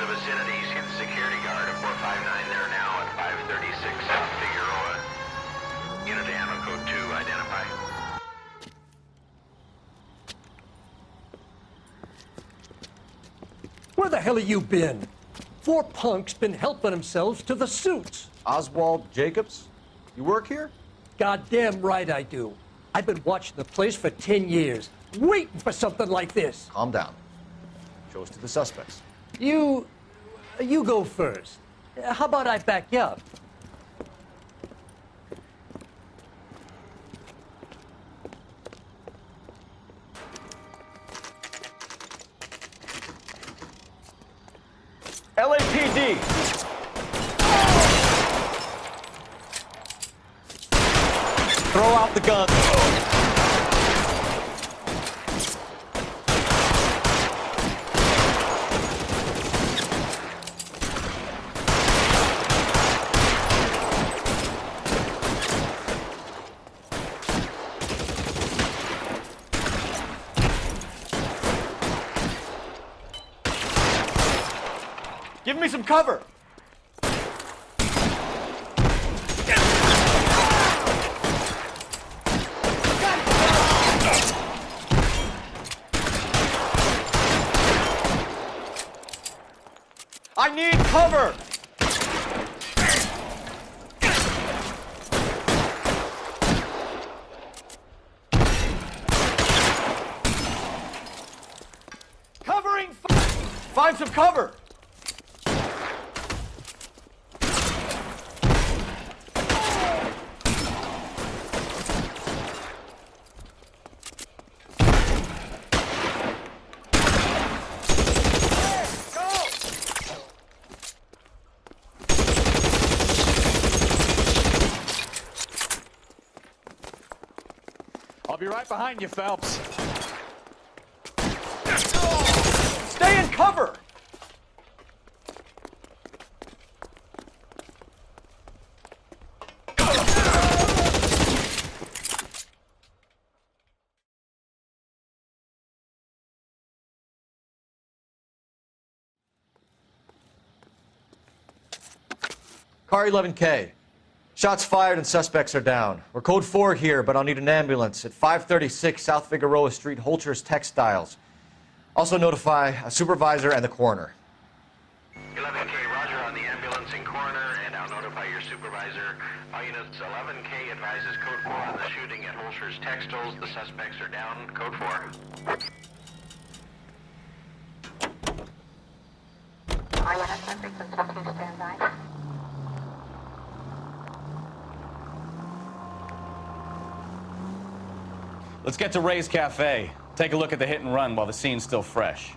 the vicinity. See the security guard at 459 there now at 536 South Figueroa. Unit ammo code 2, identify. Where the hell have you been? 4 punks been helping themselves to the suits. Oswald Jacobs? You work here? Goddamn right I do. I've been watching the place for 10 years, waiting for something like this. Calm down. Show us to the suspects. You go first. How about I back you up? LAPD! Throw out the gun. Give me some cover. I need cover! Covering! Find some cover! I'll be right behind you, Phelps. Stay in cover! Car 11K. Shots fired and suspects are down. We're code 4 here, but I'll need an ambulance at 536 South Figueroa Street, Holcher's Textiles. Also notify a supervisor and the coroner. 11K, roger on the ambulance and coroner, and I'll notify your supervisor. All units, 11K advises code 4 on the shooting at Holcher's Textiles. The suspects are down. Code 4. All units, frequency 2, stand by. Let's get to Ray's Cafe. Take a look at the hit and run while the scene's still fresh.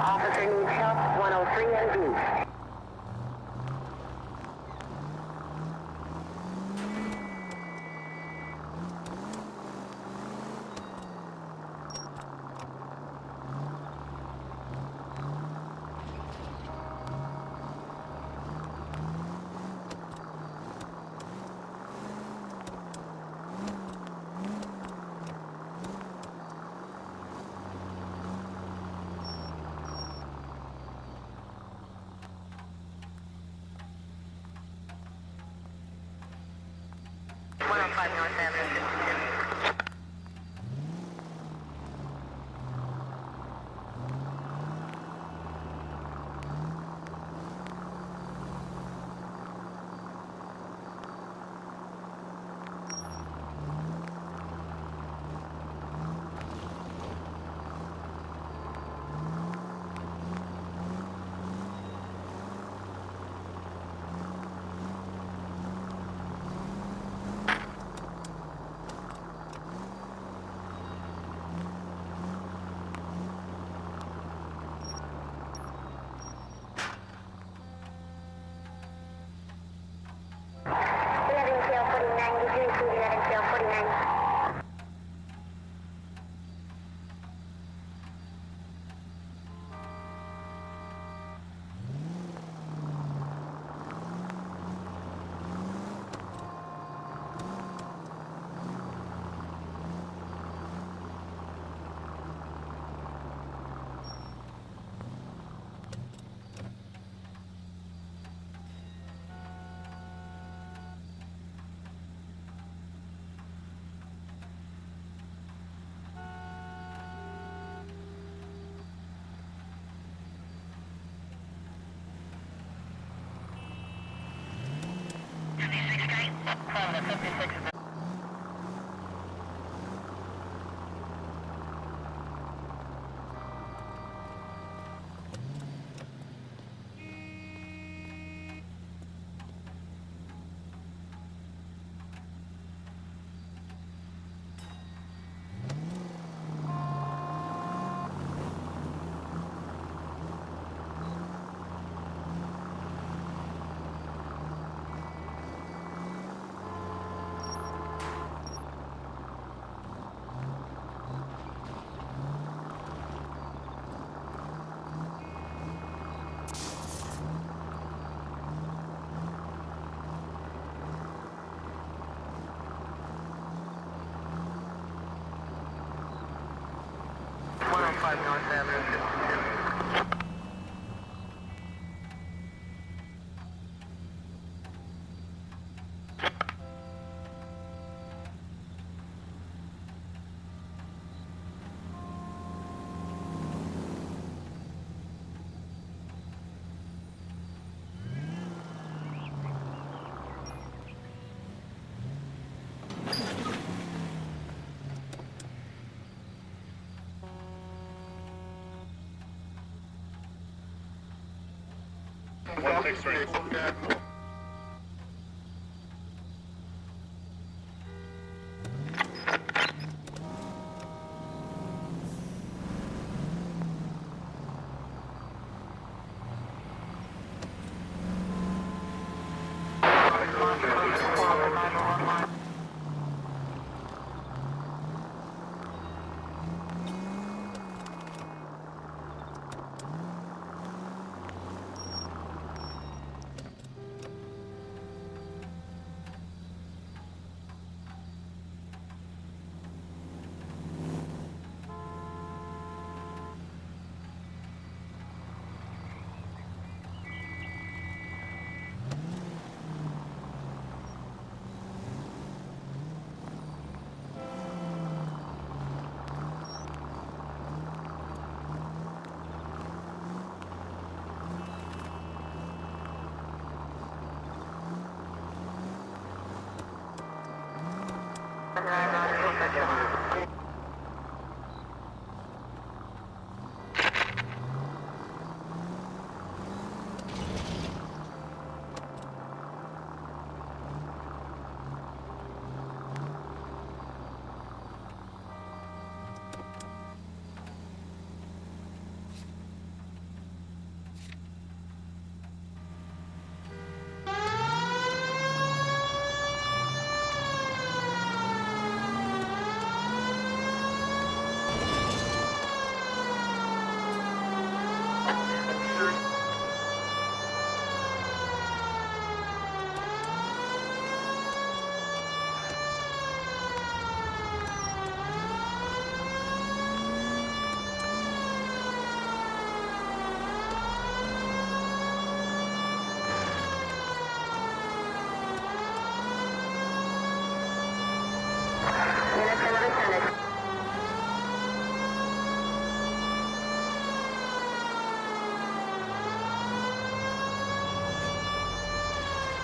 Officer needs help, 103 MD.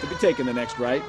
To be taking the next right.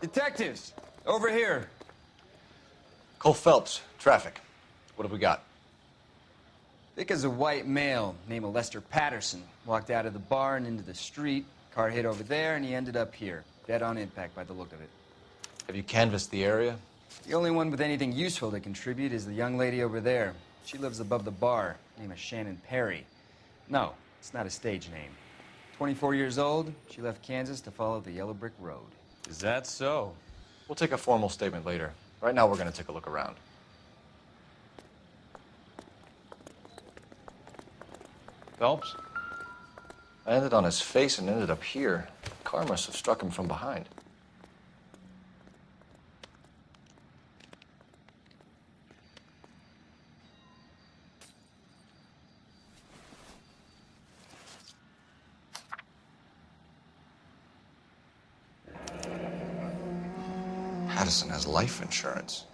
Detectives, over here. Cole Phelps, traffic. What have we got? Thick as a white male named Lester Patterson walked out of the bar and into the street. Car hit over there, and he ended up here. Dead on impact by the look of it. Have you canvassed the area? The only one with anything useful to contribute is the young lady over there. She lives above the bar. Name is Shannon Perry. No, it's not a stage name. 24 years old, she left Kansas to follow the yellow brick road. Is that so? We'll take a formal statement later. Right now, we're going to take a look around. Phelps? I landed on his face and ended up here. The car must have struck him from behind. Patterson has life insurance.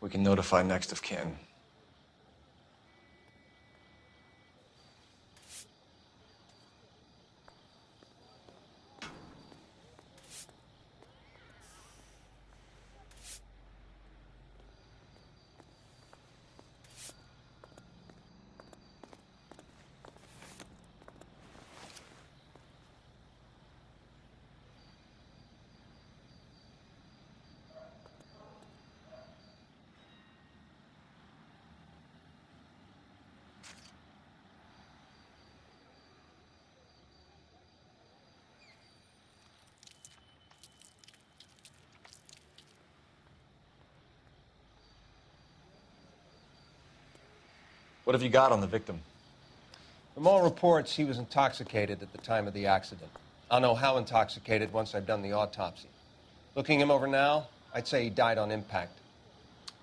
We can notify next of kin. What have you got on the victim? From all reports, he was intoxicated at the time of the accident. I'll know how intoxicated once I've done the autopsy. Looking him over now, I'd say he died on impact.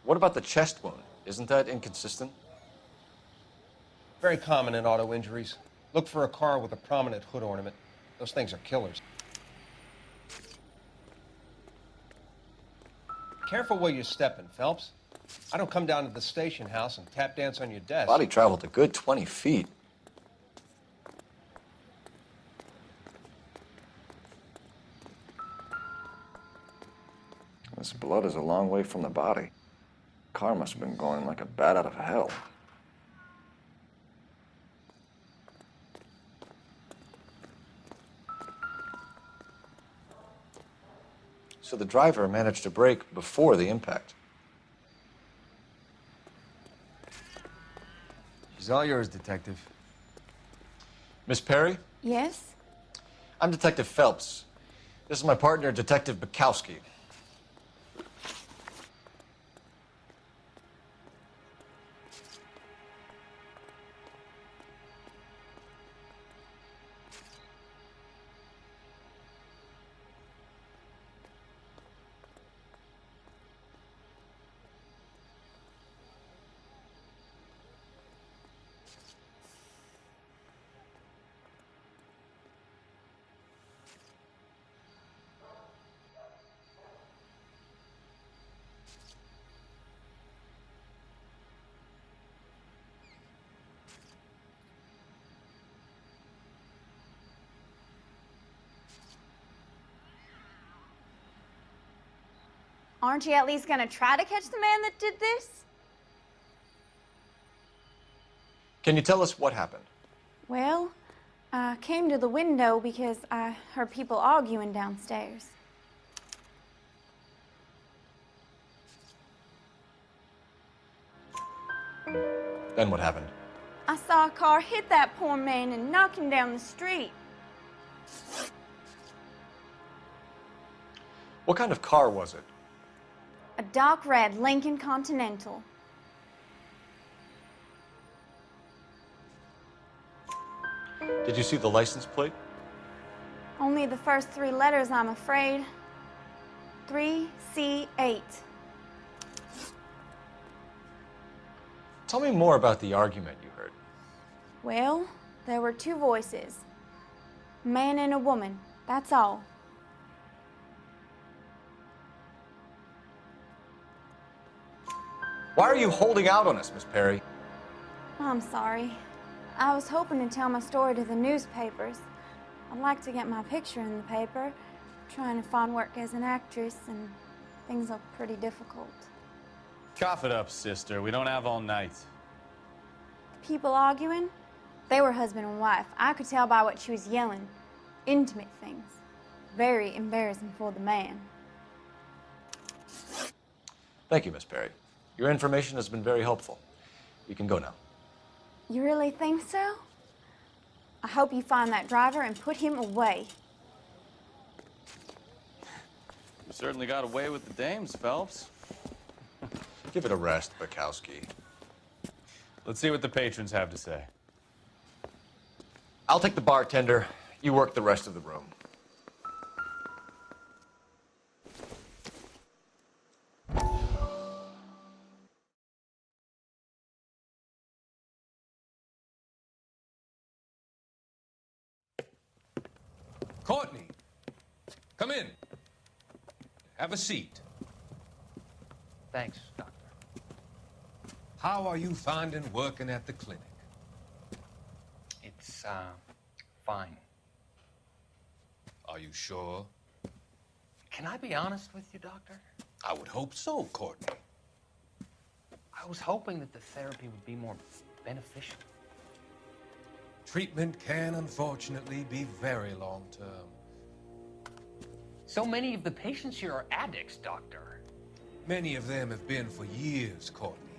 What about the chest wound? Isn't that inconsistent? Very common in auto injuries. Look for a car with a prominent hood ornament. Those things are killers. Careful where you're stepping, Phelps. I don't come down to the station house and tap dance on your desk. Body traveled a good 20 feet. This blood is a long way from the body. Car must have been going like a bat out of hell. So the driver managed to brake before the impact. She's all yours, Detective. Miss Perry? Yes? I'm Detective Phelps. This is my partner, Detective Bukowski. Aren't you at least gonna try to catch the man that did this? Can you tell us what happened? Well, I came to the window because I heard people arguing downstairs. Then what happened? I saw a car hit that poor man and knock him down the street. What kind of car was it? A dark red Lincoln Continental. Did you see the license plate? Only the first three letters, I'm afraid. 3C8. Tell me more about the argument you heard. Well, there were two voices. A man and a woman, that's all. Why are you holding out on us, Miss Perry? I'm sorry. I was hoping to tell my story to the newspapers. I'd like to get my picture in the paper. Trying to find work as an actress, and things look pretty difficult. Cough it up, sister. We don't have all night. People arguing? They were husband and wife. I could tell by what she was yelling. Intimate things. Very embarrassing for the man. Thank you, Miss Perry. Your information has been very helpful. You can go now. You really think so? I hope you find that driver and put him away. You certainly got away with the dames, Phelps. Give it a rest, Bukowski. Let's see what the patrons have to say. I'll take the bartender. You work the rest of the room. Courtney, come in. Have a seat. Thanks, Doctor. How are you finding working at the clinic? It's, fine. Are you sure? Can I be honest with you, Doctor? I would hope so, Courtney. I was hoping that the therapy would be more beneficial. Treatment can, unfortunately, be very long-term. So many of the patients here are addicts, Doctor. Many of them have been for years, Courtney.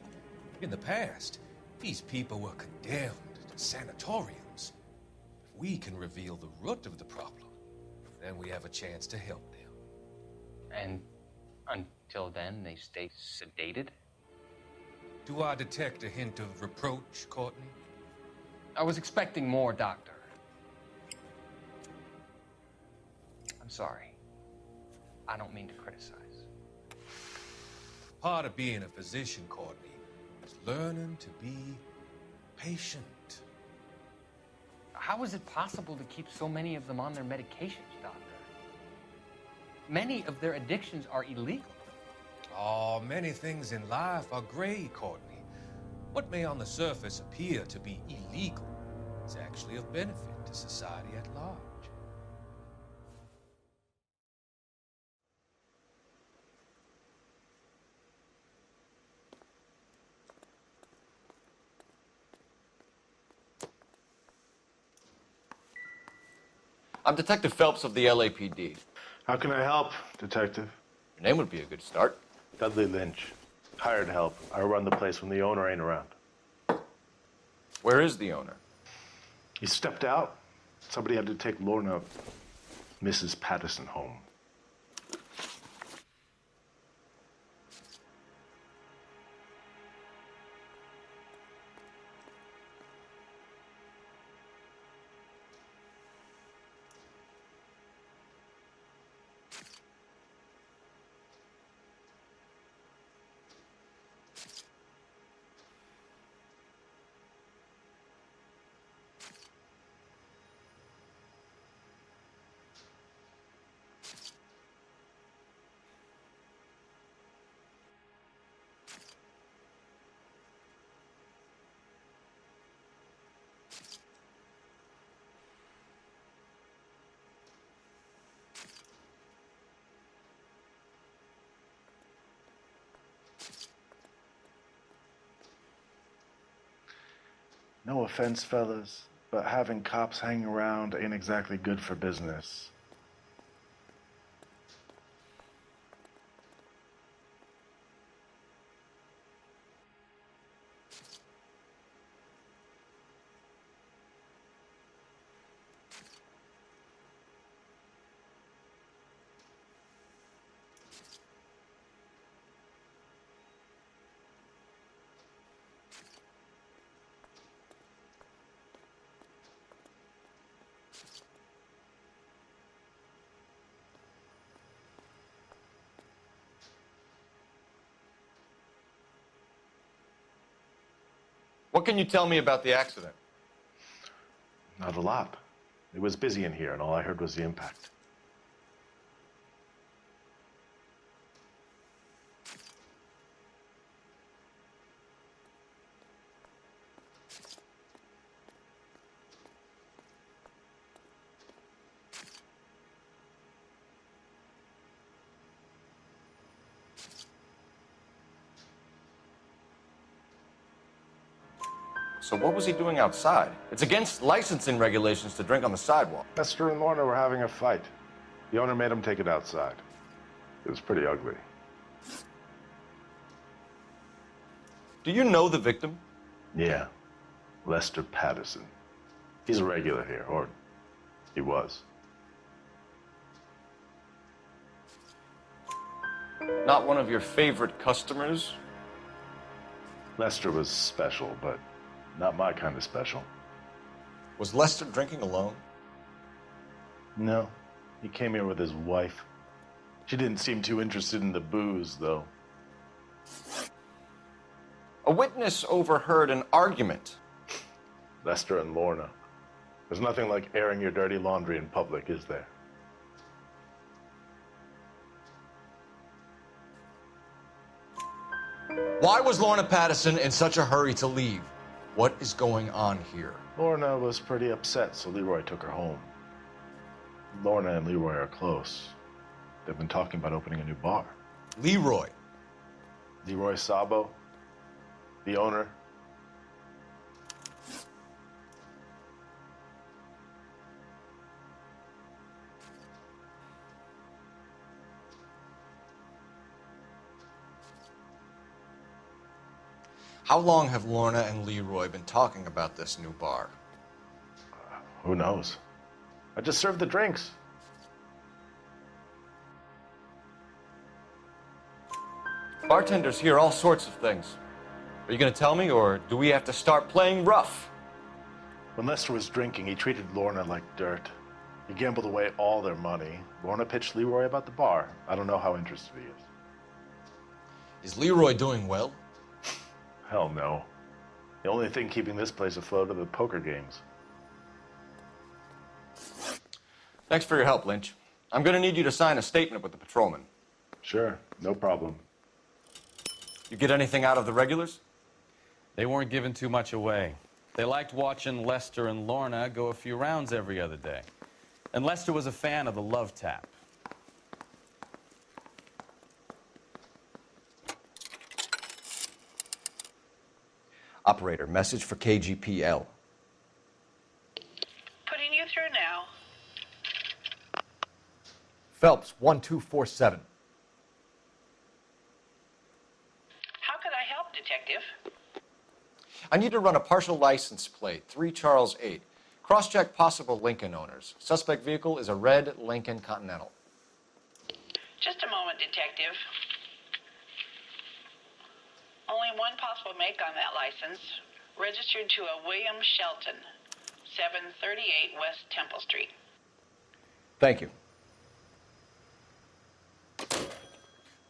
In the past, these people were condemned to sanatoriums. If we can reveal the root of the problem, then we have a chance to help them. And until then, they stay sedated? Do I detect a hint of reproach, Courtney? I was expecting more, Doctor. I'm sorry. I don't mean to criticize. Part of being a physician, Courtney, is learning to be patient. How is it possible to keep so many of them on their medications, Doctor? Many of their addictions are illegal. Oh, many things in life are gray, Courtney. What may on the surface appear to be illegal is actually of benefit to society at large. I'm Detective Phelps of the LAPD. How can I help, Detective? Your name would be a good start. Dudley Lynch. Hired help. I run the place when the owner ain't around. Where is the owner? He stepped out. Somebody had to take Lorna, Mrs. Patterson, home. No offense, fellas, but having cops hanging around ain't exactly good for business. What can you tell me about the accident? Not a lot. It was busy in here, and all I heard was the impact. So what was he doing outside? It's against licensing regulations to drink on the sidewalk. Lester and Lorna were having a fight. The owner made him take it outside. It was pretty ugly. Do you know the victim? Yeah. Lester Patterson. He's a regular here, or he was. Not one of your favorite customers? Lester was special, but not my kind of special. Was Lester drinking alone? No. He came here with his wife. She didn't seem too interested in the booze, though. A witness overheard an argument. Lester and Lorna. There's nothing like airing your dirty laundry in public, is there? Why was Lorna Patterson in such a hurry to leave? What is going on here? Lorna was pretty upset, so Leroy took her home. Lorna and Leroy are close. They've been talking about opening a new bar. Leroy? Leroy Sabo, the owner. How long have Lorna and Leroy been talking about this new bar? Who knows? I just served the drinks. Bartenders hear all sorts of things. Are you going to tell me, or do we have to start playing rough? When Lester was drinking, he treated Lorna like dirt. He gambled away all their money. Lorna pitched Leroy about the bar. I don't know how interested he is. Is Leroy doing well? Hell no. The only thing keeping this place afloat are the poker games. Thanks for your help, Lynch. I'm going to need you to sign a statement with the patrolman. Sure, no problem. You get anything out of the regulars? They weren't giving too much away. They liked watching Lester and Lorna go a few rounds every other day. And Lester was a fan of the love tap. Operator, message for KGPL. Putting you through now. Phelps, 1247. How could I help, Detective? I need to run a partial license plate, 3 Charles 8. Cross-check possible Lincoln owners. Suspect vehicle is a red Lincoln Continental. Just a moment, Detective. Only one possible make on that license. Registered to a William Shelton, 738 West Temple Street. Thank you.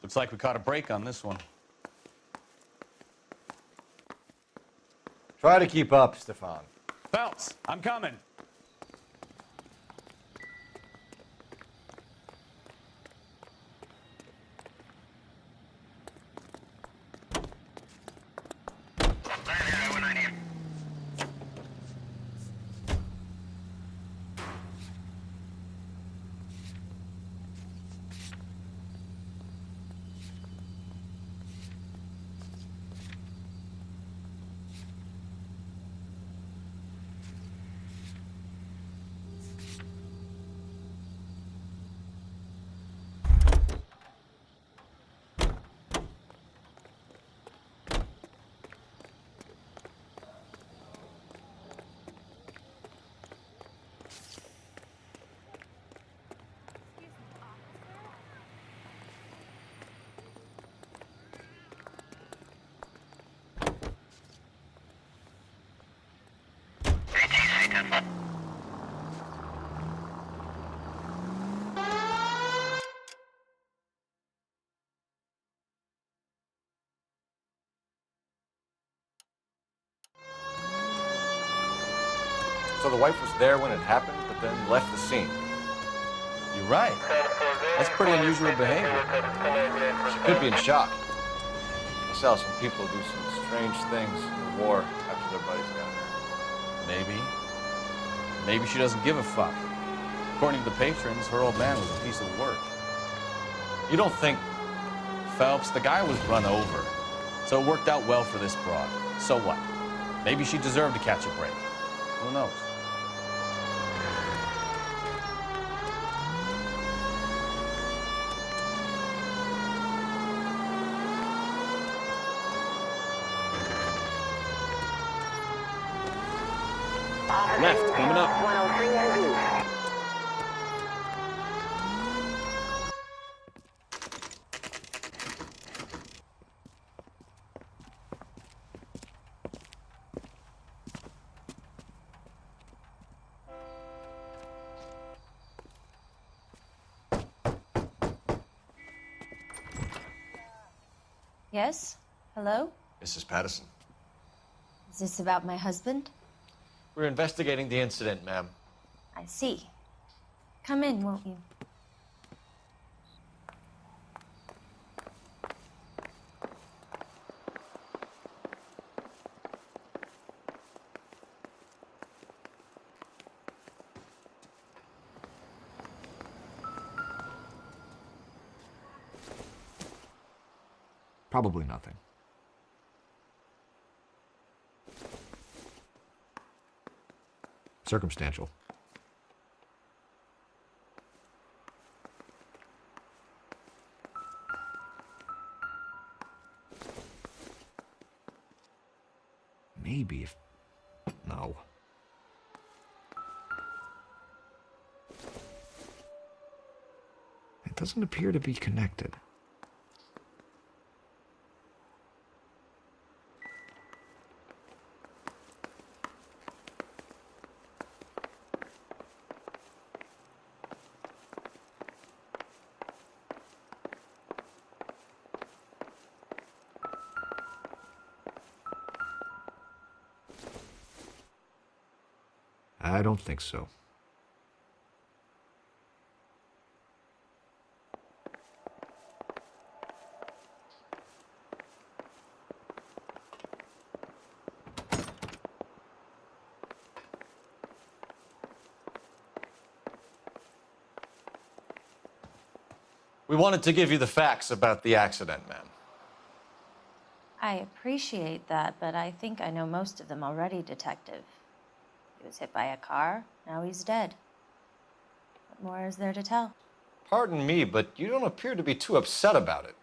Looks like we caught a break on this one. Try to keep up, Stefan. Phelps, I'm coming. So the wife was there when it happened, but then left the scene. You're right. That's pretty unusual behavior. She could be in shock. I saw some people do some strange things in the war after their buddies got there. Maybe. Maybe she doesn't give a fuck. According to the patrons, her old man was a piece of work. You don't think... Phelps, the guy was run over. So it worked out well for this broad. So what? Maybe she deserved to catch a break. Who knows? Left, coming up. 103 and east. Yes? Hello? Mrs. Patterson. Is this about my husband? We're investigating the incident, ma'am. I see. Come in, won't you? Probably nothing. Circumstantial. Maybe if... No. It doesn't appear to be connected. I don't think so. We wanted to give you the facts about the accident, ma'am. I appreciate that, but I think I know most of them already, Detective. He was hit by a car, now he's dead. What more is there to tell? Pardon me, but you don't appear to be too upset about it.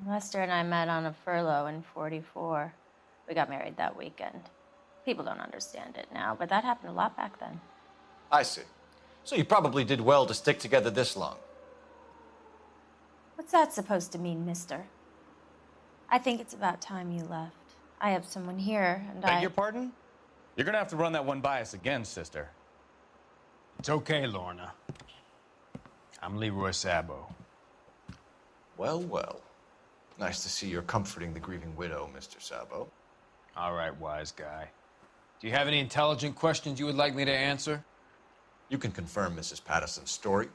Lester and I met on a furlough in '44. We got married that weekend. People don't understand it now, but that happened a lot back then. I see. So you probably did well to stick together this long. What's that supposed to mean, mister? I think it's about time you left. I have someone here, and Beg your pardon? You're gonna have to run that one by us again, sister. It's okay, Lorna. I'm Leroy Sabo. Well, well. Nice to see you're comforting the grieving widow, Mr. Sabo. All right, wise guy. Do you have any intelligent questions you would like me to answer? You can confirm Mrs. Patterson's story.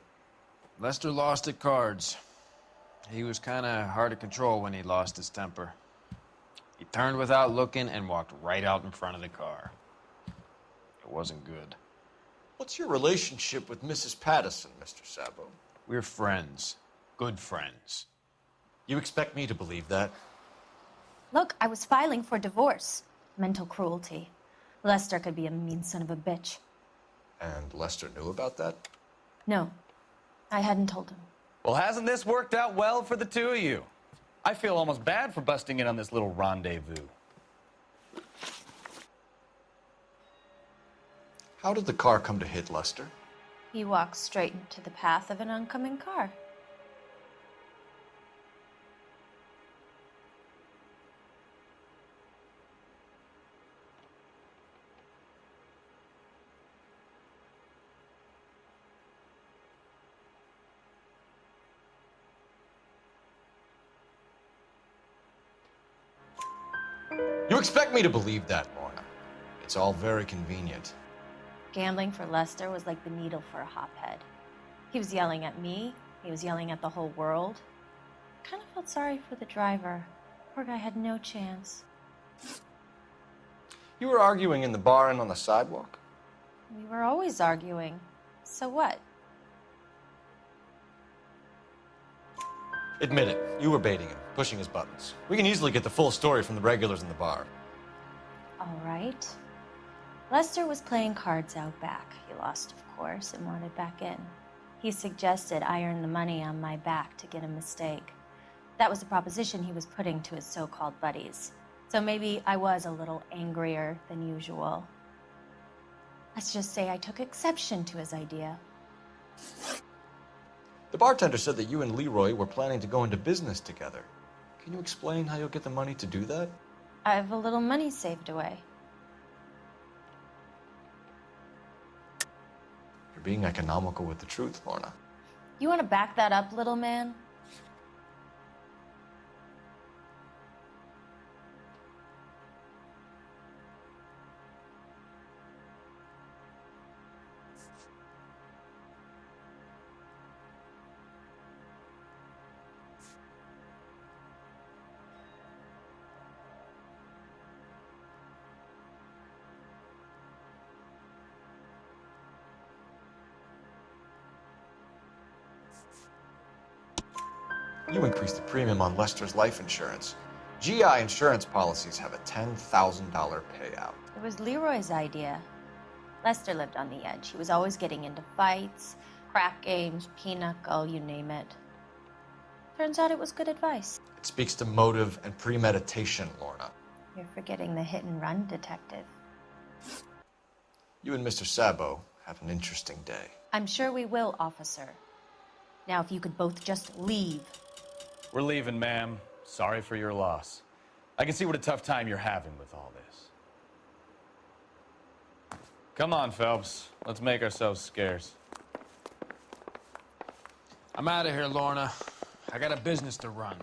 Lester lost at cards. He was kind of hard to control when he lost his temper. He turned without looking and walked right out in front of the car. It wasn't good. What's your relationship with Mrs. Patterson, Mr. Sabo? We're friends. Good friends. You expect me to believe that? Look, I was filing for divorce. Mental cruelty. Lester could be a mean son of a bitch. And Lester knew about that? No, I hadn't told him. Well, hasn't this worked out well for the two of you? I feel almost bad for busting in on this little rendezvous. How did the car come to hit Lester? He walked straight into the path of an oncoming car. You expect me to believe that, Lorna. It's all very convenient. Gambling for Lester was like the needle for a hophead. He was yelling at me. He was yelling at the whole world. I kind of felt sorry for the driver. Poor guy had no chance. You were arguing in the bar and on the sidewalk? We were always arguing. So what? Admit it, you were baiting him, pushing his buttons. We can easily get the full story from the regulars in the bar. All right. Lester was playing cards out back. He lost, of course, and wanted back in. He suggested I earn the money on my back to get a mistake. That was the proposition he was putting to his so-called buddies. So maybe I was a little angrier than usual. Let's just say I took exception to his idea. The bartender said that you and Leroy were planning to go into business together. Can you explain how you'll get the money to do that? I have a little money saved away. You're being economical with the truth, Lorna. You want to back that up, little man? You increased the premium on Lester's life insurance. GI insurance policies have a $10,000 payout. It was Leroy's idea. Lester lived on the edge. He was always getting into fights, crap games, pinochle, you name it. Turns out it was good advice. It speaks to motive and premeditation, Lorna. You're forgetting the hit and run, detective. You and Mr. Sabo have an interesting day. I'm sure we will, officer. Now, if you could both just leave. We're leaving, ma'am. Sorry for your loss. I can see what a tough time you're having with all this. Come on, Phelps. Let's make ourselves scarce. I'm out of here, Lorna. I got a business to run.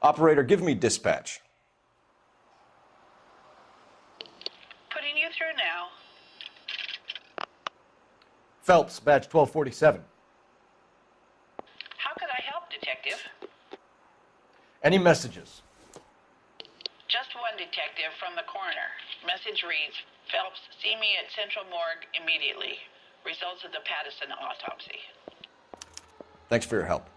Operator, give me dispatch. Putting you through now. Phelps, badge 1247. How could I help, Detective? Any messages? Just one detective from the coroner. Message reads, Phelps, see me at Central Morgue immediately. Results of the Pattison autopsy. Thanks for your help.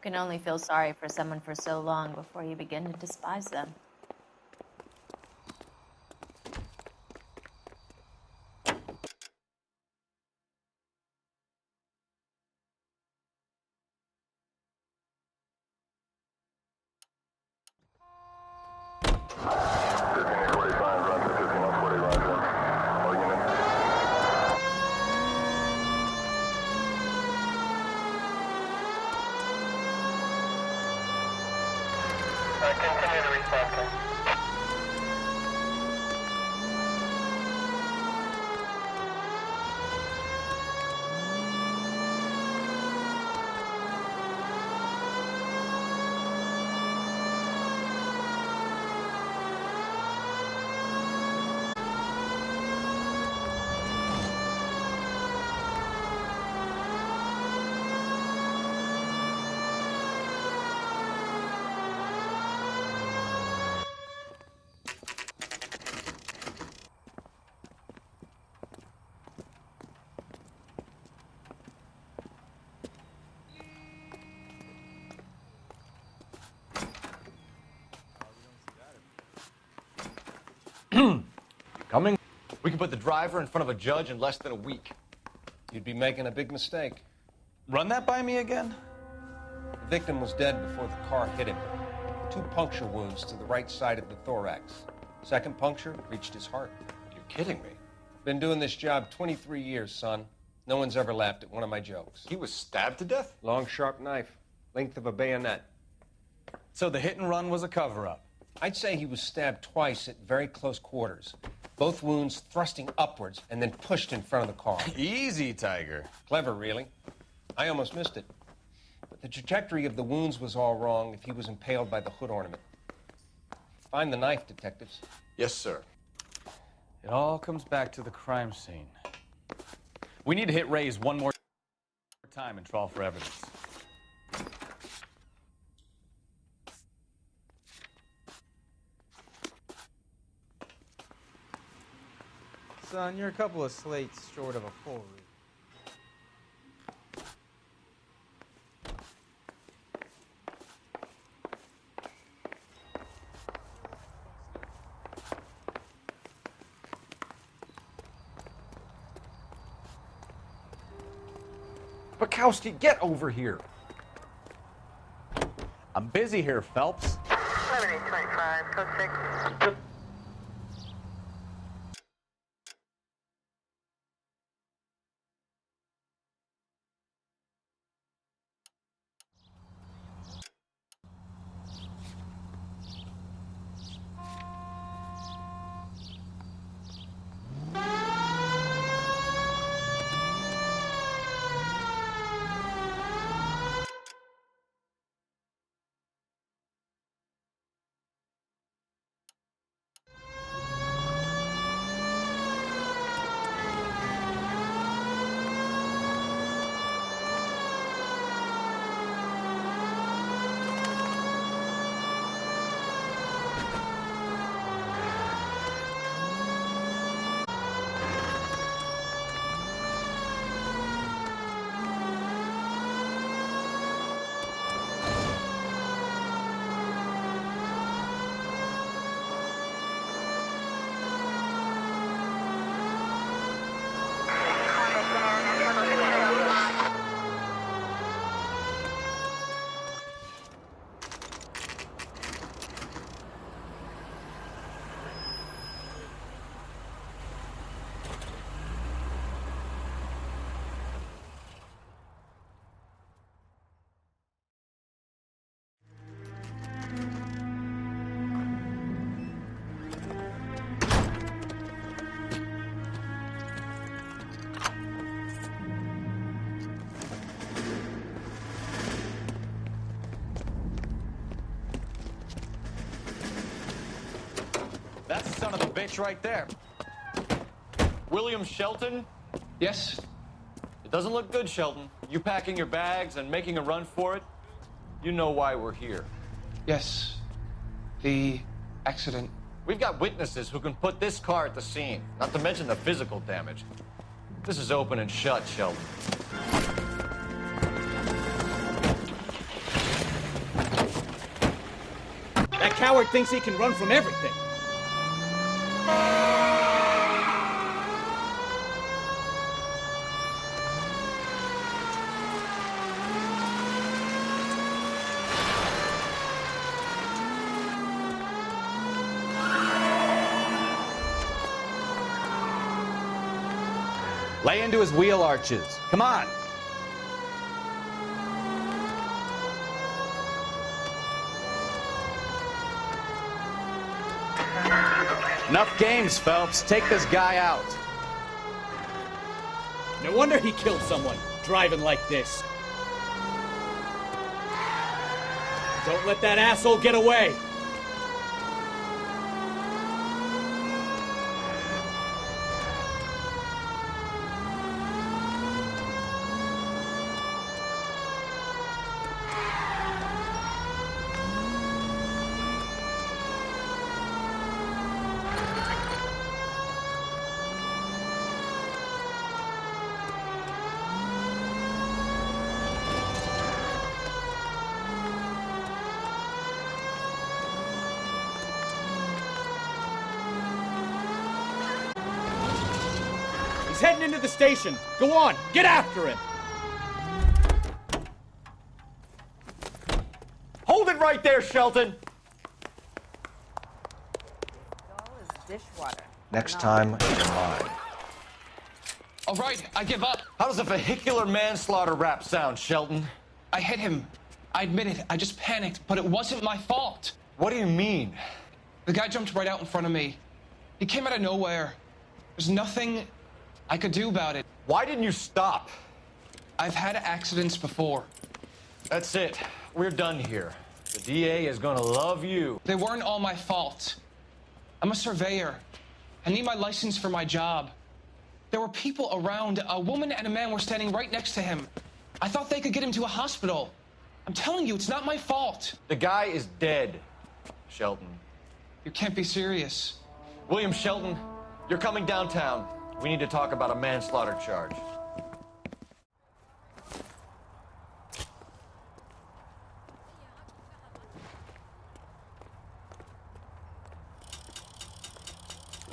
You can only feel sorry for someone for so long before you begin to despise them. Continue to respond, sir. Coming? We can put the driver in front of a judge in less than a week. You'd be making a big mistake. Run that by me again? The victim was dead before the car hit him. 2 puncture wounds to the right side of the thorax. Second puncture reached his heart. You're kidding me. Been doing this job 23 years, son. No one's ever laughed at one of my jokes. He was stabbed to death? Long, sharp knife. Length of a bayonet. So the hit and run was a cover-up? I'd say he was stabbed twice at very close quarters. Both wounds thrusting upwards and then pushed in front of the car. Easy, Tiger. Clever, really. I almost missed it. But the trajectory of the wounds was all wrong if he was impaled by the hood ornament. Find the knife, detectives. Yes, sir. It all comes back to the crime scene. We need to hit Ray's one more time and trawl for evidence. Son, you're a couple of slates short of a full read. Bukowski, get over here. I'm busy here, Phelps. 7825, code 6. son of a bitch right there. William Shelton? Yes? It doesn't look good, Shelton. You packing your bags and making a run for it? You know why we're here. Yes. The accident. We've got witnesses who can put this car at the scene, not to mention the physical damage. This is open and shut, Shelton. That coward thinks he can run from everything. Lay into his wheel arches. Come on. Enough games, Phelps. Take this guy out. No wonder he killed someone, driving like this. Don't let that asshole get away. He's heading into the station. Go on, get after him. Hold it right there, Shelton. Dishwater. Next time, it's mine. All right, I give up. How does a vehicular manslaughter rap sound, Shelton? I hit him. I admit it. I just panicked, but it wasn't my fault. What do you mean? The guy jumped right out in front of me. He came out of nowhere. There's nothing I could do about it. Why didn't you stop? I've had accidents before. That's it. We're done here. The DA is gonna love you. They weren't all my fault. I'm a surveyor. I need my license for my job. There were people around. A woman and a man were standing right next to him. I thought they could get him to a hospital. I'm telling you, it's not my fault. The guy is dead, Shelton. You can't be serious. William Shelton, you're coming downtown. We need to talk about a manslaughter charge.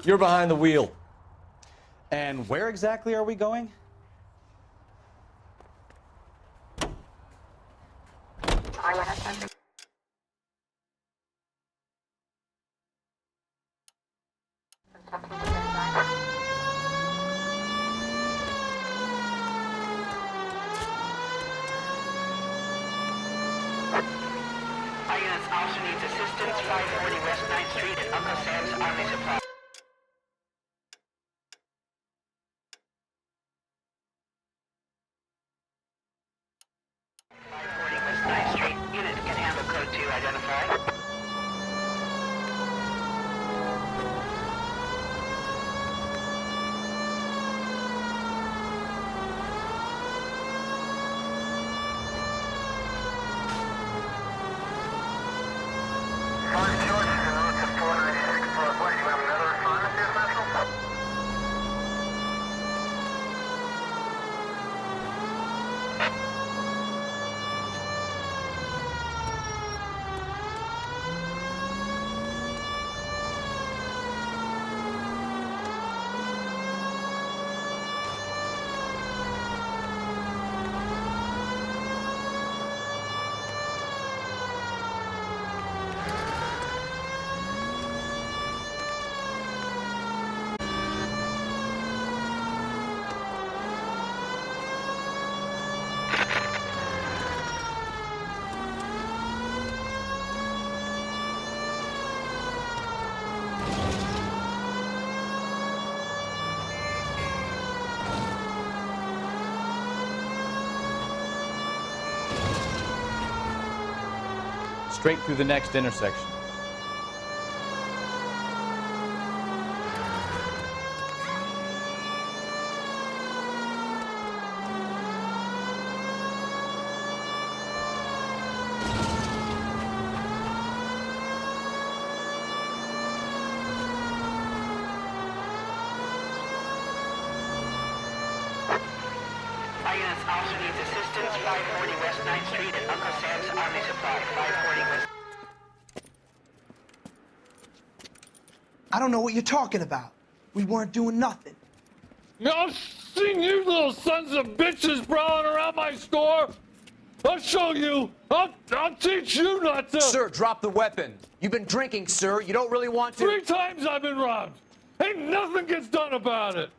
You're behind the wheel. And where exactly are we going? All units, officer needs assistance, 540 West 9th Street at Uncle Sam's Army Supply. West 9th Street. Unit can handle code 2, identify. Straight through the next intersection. Officer needs assistance, 540 West 9th Street at Uncle Sam's Army Supply, 540 West. I don't know what you're talking about. We weren't doing nothing. I've seen you little sons of bitches prowling around my store. I'll show you. I'll teach you not to. Sir, drop the weapon. You've been drinking, sir. You don't really want to. 3 times I've been robbed. Ain't nothing gets done about it.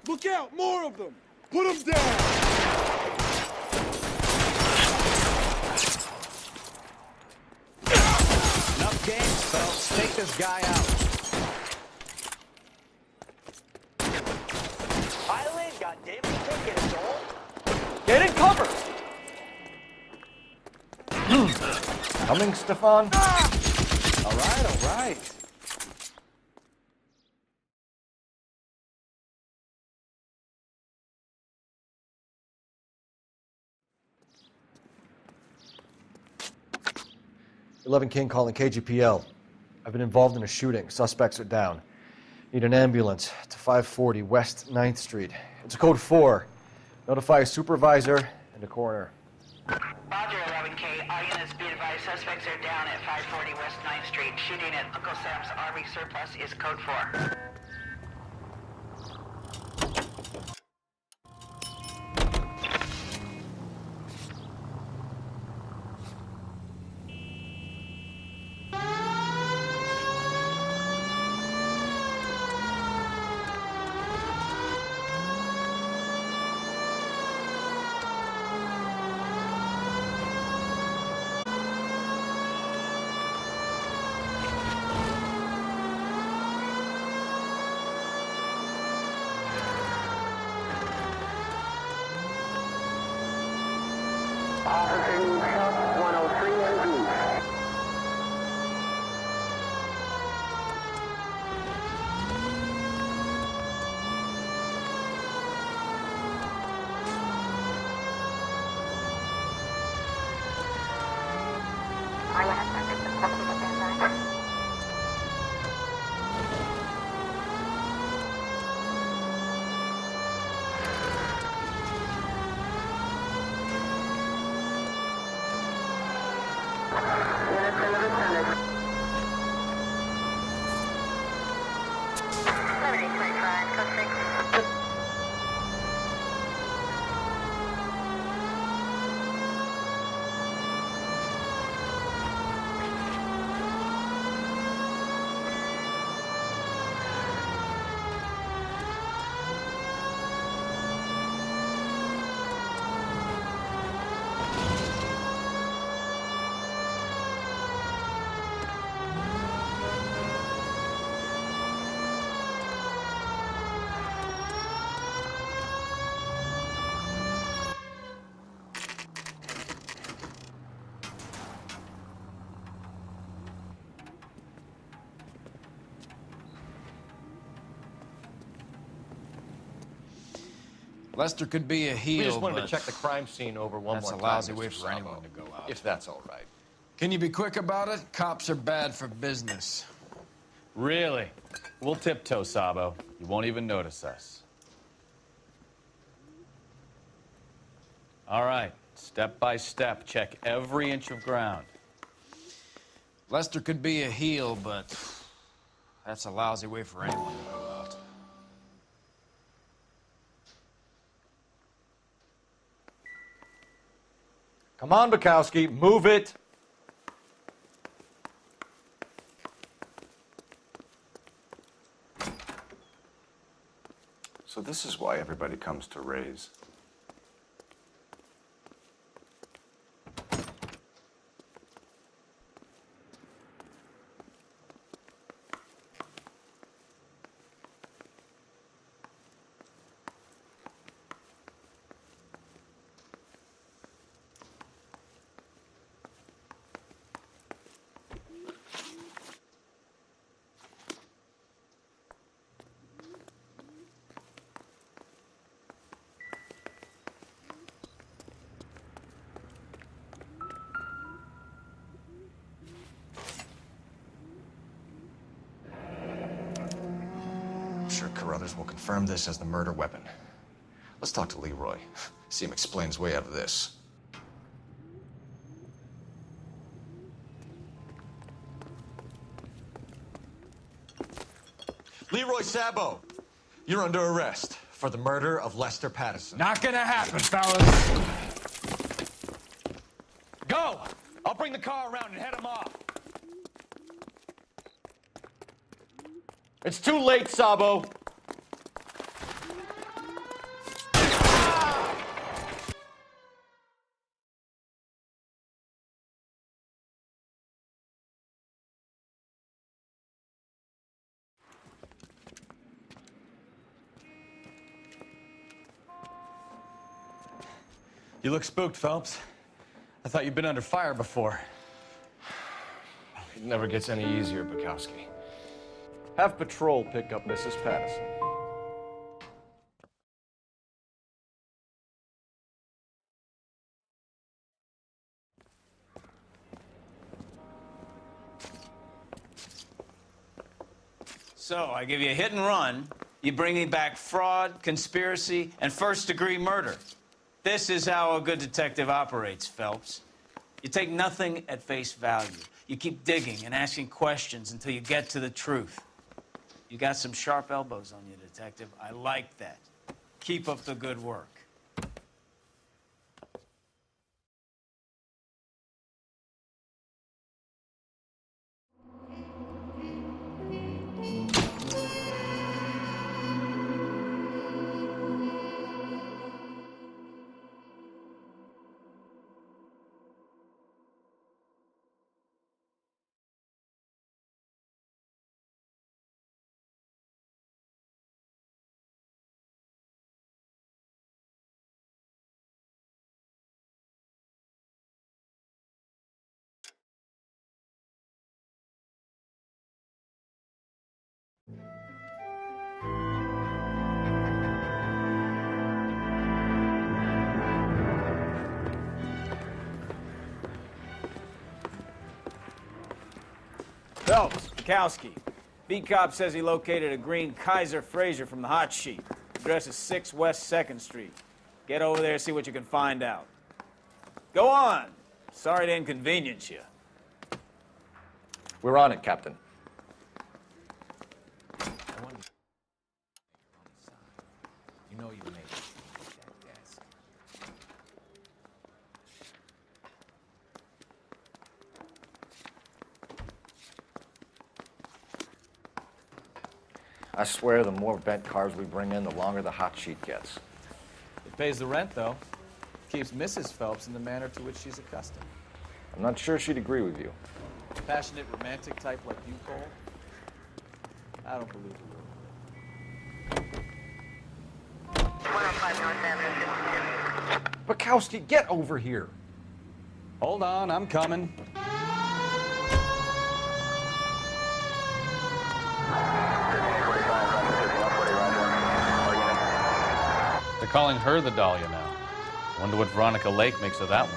Look out, more of them. Put them down. Enough games, fellas. Take this guy out. Island, goddamn, take it, soul. Get in cover. Coming, Stefan? All right, all right. "11 King calling KGPL. I've been involved in a shooting. Suspects are down. Need an ambulance to 540 West 9th Street. It's a code 4. Notify a supervisor and a coroner." Roger, 11K. All units be advised, suspects are down at 540 West 9th Street. Shooting at Uncle Sam's Army Surplus is code 4. Officer needs help, 103 and east. Lester could be a heel, We just wanted but to check the crime scene over one that's more a time. lousy way Mr. for Sabo, anyone to go out. If that's all right. Can you be quick about it? Cops are bad for business. Really? We'll tiptoe, Sabo. You won't even notice us. All right, step by step, check every inch of ground. Lester could be a heel, but that's a lousy way for anyone to go out. Come on, Bukowski, move it. So this is why everybody comes to Ray's. sure Carruthers will confirm this as the murder weapon. Let's talk to Leroy. See him explain his way out of this. Leroy Sabo, you're under arrest for the murder of Lester Patterson. Not gonna happen, fellas. Go! I'll bring the car around and head him off. It's too late, Sabo. You look spooked, Phelps. I thought you'd been under fire before. It never gets any easier, Bukowski. Have patrol pick up Mrs. Patterson. So, I give you a hit and run. You bring me back fraud, conspiracy, and first-degree murder. This is how a good detective operates, Phelps. You take nothing at face value. You keep digging and asking questions until you get to the truth. You got some sharp elbows on you, detective. I like that. Keep up the good work. Phelps, Bukowski. Beat cop says he located a green Kaiser Fraser from the hot sheet. Address is 6 West 2nd Street. Get over there, see what you can find out. Go on. Sorry to inconvenience you. We're on it, Captain. You know you made it with that desk. I swear the more bent cars we bring in, the longer the hot sheet gets. It pays the rent, though. Keeps Mrs. Phelps in the manner to which she's accustomed. I'm not sure she'd agree with you. Passionate, romantic type like you, Cole? I don't believe it. 105 North Avenue, 52. Bukowski, get over here. Hold on, I'm coming. They're calling her the Dahlia now. Wonder what Veronica Lake makes of that one.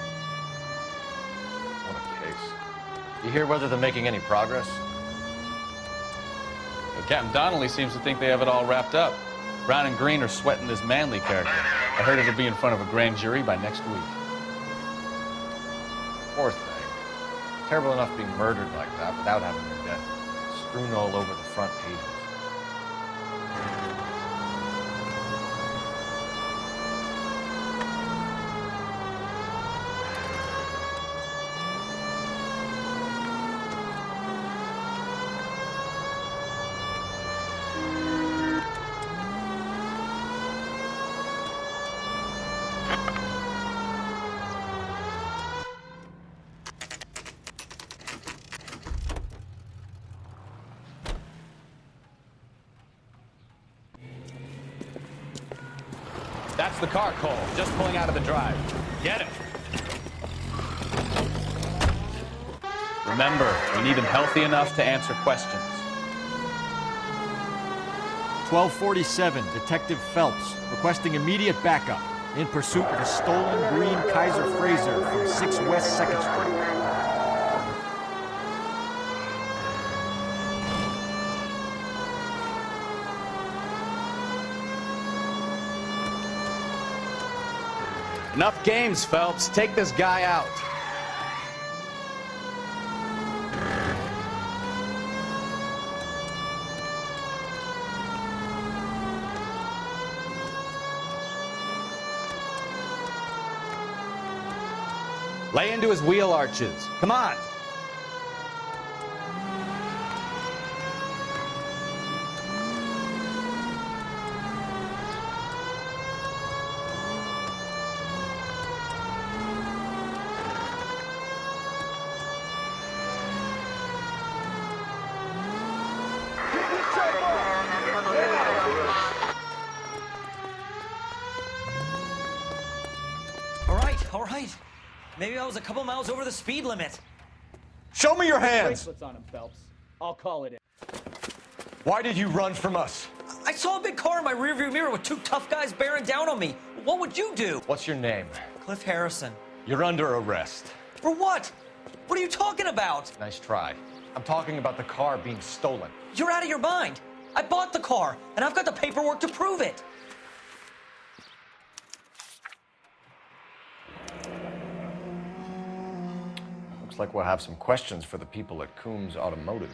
What a case. You hear whether they're making any progress? Well, Captain Donnelly seems to think they have it all wrapped up. Brown and Green are sweating this Manley character. I heard it'll be in front of a grand jury by next week. Poor thing. Terrible enough being murdered like that without having her death strewn all over the front pages. That's the car, Cole. Just pulling out of the drive. Get him. Remember, we need him healthy enough to answer questions. 1247, Detective Phelps, requesting immediate backup in pursuit of a stolen green Kaiser Fraser from 6 West 2nd Street. Enough games, Phelps. Take this guy out. Lay into his wheel arches. Come on. All right. Maybe I was a couple miles over the speed limit. Show me your hands! Bracelets on him, Phelps. I'll call it in. Why did you run from us? I saw a big car in my rearview mirror with two tough guys bearing down on me. What would you do? What's your name? Cliff Harrison. You're under arrest. For what? What are you talking about? Nice try. I'm talking about the car being stolen. You're out of your mind. I bought the car, and I've got the paperwork to prove it. Looks like we'll have some questions for the people at Coombs Automotive.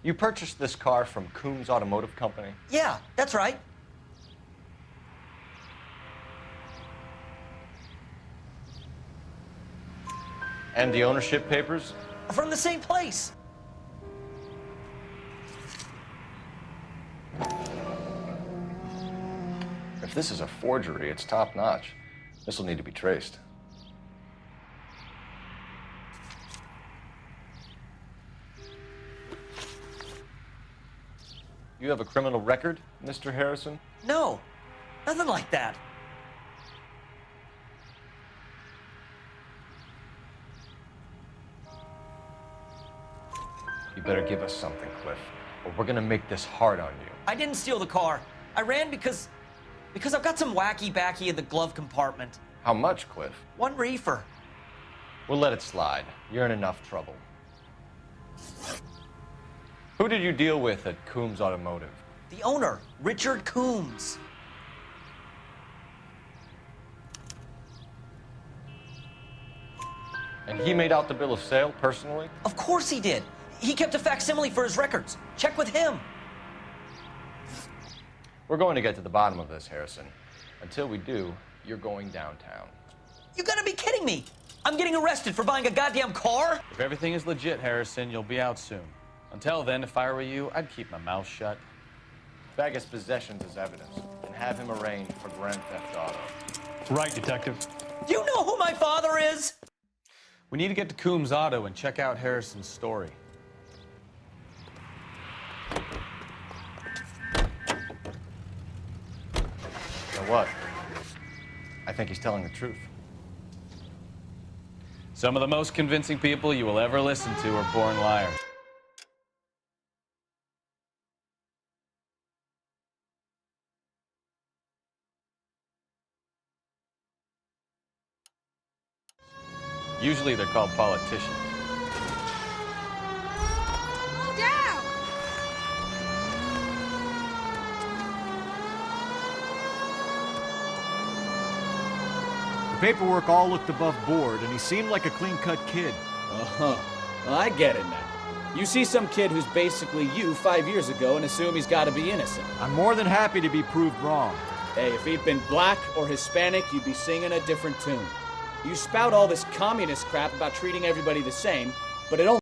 You purchased this car from Coombs Automotive Company? Yeah, that's right. And the ownership papers? From the same place. If this is a forgery, it's top-notch. This will need to be traced. You have a criminal record, Mr. Harrison? No, nothing like that. You better give us something, Cliff, or we're gonna make this hard on you. I didn't steal the car. I ran because I've got some wacky backy in the glove compartment. How much, Cliff? 1 reefer. We'll let it slide. You're in enough trouble. Who did you deal with at Coombs Automotive? The owner, Richard Coombs. And he made out the bill of sale personally? Of course he did. He kept a facsimile for his records. Check with him. We're going to get to the bottom of this, Harrison. Until we do, you're going downtown. You gotta be kidding me. I'm getting arrested for buying a goddamn car? If everything is legit, Harrison, you'll be out soon. Until then, if I were you, I'd keep my mouth shut. Bag his possessions as evidence and have him arraigned for grand theft auto. Right, Detective. Do you know who my father is? We need to get to Coombs Auto and check out Harrison's story. You know what? I think he's telling the truth. Some of the most convincing people you will ever listen to are born liars. Usually they're called politicians. Slow down! The paperwork all looked above board, and he seemed like a clean-cut kid. Uh-huh. Well, I get it now. You see some kid who's basically you 5 years ago and assume he's got to be innocent. I'm more than happy to be proved wrong. Hey, if he'd been black or Hispanic, you'd be singing a different tune. You spout all this communist crap about treating everybody the same, but it only